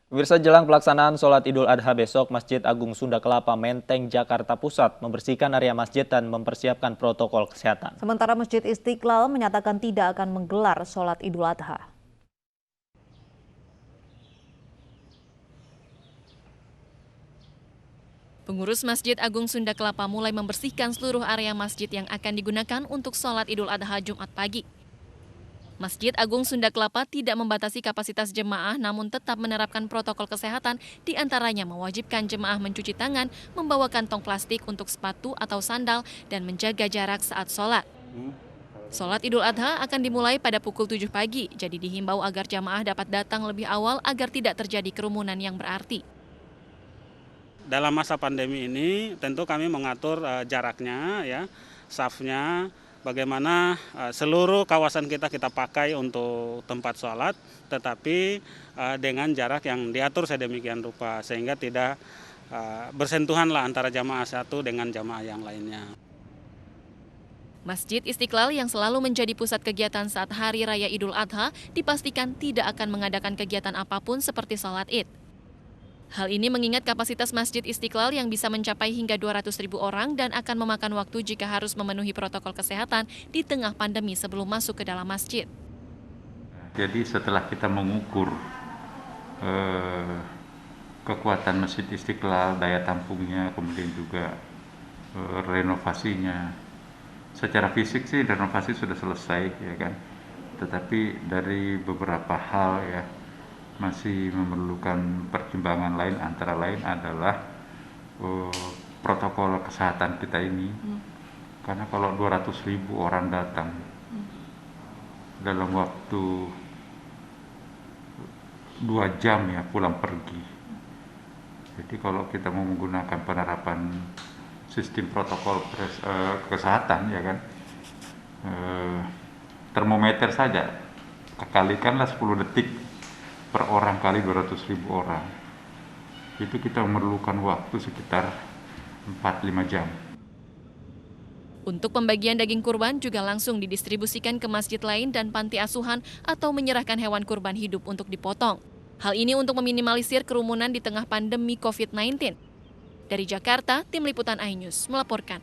Pemirsa, jelang pelaksanaan sholat Idul Adha besok, Masjid Agung Sunda Kelapa, Menteng, Jakarta Pusat membersihkan area masjid dan mempersiapkan protokol kesehatan. Sementara Masjid Istiqlal menyatakan tidak akan menggelar sholat Idul Adha. Pengurus Masjid Agung Sunda Kelapa mulai membersihkan seluruh area masjid yang akan digunakan untuk sholat Idul Adha Jumat pagi. Masjid Agung Sunda Kelapa tidak membatasi kapasitas jemaah namun tetap menerapkan protokol kesehatan, diantaranya mewajibkan jemaah mencuci tangan, membawa kantong plastik untuk sepatu atau sandal, dan menjaga jarak saat sholat. Sholat Idul Adha akan dimulai pada pukul 7 pagi, jadi dihimbau agar jemaah dapat datang lebih awal agar tidak terjadi kerumunan yang berarti. Dalam masa pandemi ini tentu kami mengatur jaraknya, ya, safnya, bagaimana seluruh kawasan kita pakai untuk tempat sholat, tetapi dengan jarak yang diatur sedemikian rupa sehingga tidak bersentuhan lah antara jamaah satu dengan jamaah yang lainnya. Masjid Istiqlal yang selalu menjadi pusat kegiatan saat Hari Raya Idul Adha dipastikan tidak akan mengadakan kegiatan apapun seperti sholat Id. Hal ini mengingat kapasitas Masjid Istiqlal yang bisa mencapai hingga 200.000 orang dan akan memakan waktu jika harus memenuhi protokol kesehatan di tengah pandemi sebelum masuk ke dalam masjid. Jadi setelah kita mengukur kekuatan Masjid Istiqlal, daya tampungnya, kemudian juga renovasinya, secara fisik sih renovasi sudah selesai, ya kan. Tetapi dari beberapa hal, ya, masih memerlukan pertimbangan lain, antara lain adalah protokol kesehatan kita ini. Karena kalau 200.000 orang datang dalam waktu 2 jam, ya, pulang pergi. Jadi kalau kita mau menggunakan penerapan sistem protokol kesehatan, ya kan, termometer saja kalikanlah 10 detik per orang kali 200.000 orang, itu kita memerlukan waktu sekitar 4-5 jam. Untuk pembagian daging kurban juga langsung didistribusikan ke masjid lain dan panti asuhan atau menyerahkan hewan kurban hidup untuk dipotong. Hal ini untuk meminimalisir kerumunan di tengah pandemi COVID-19. Dari Jakarta, Tim Liputan iNews melaporkan.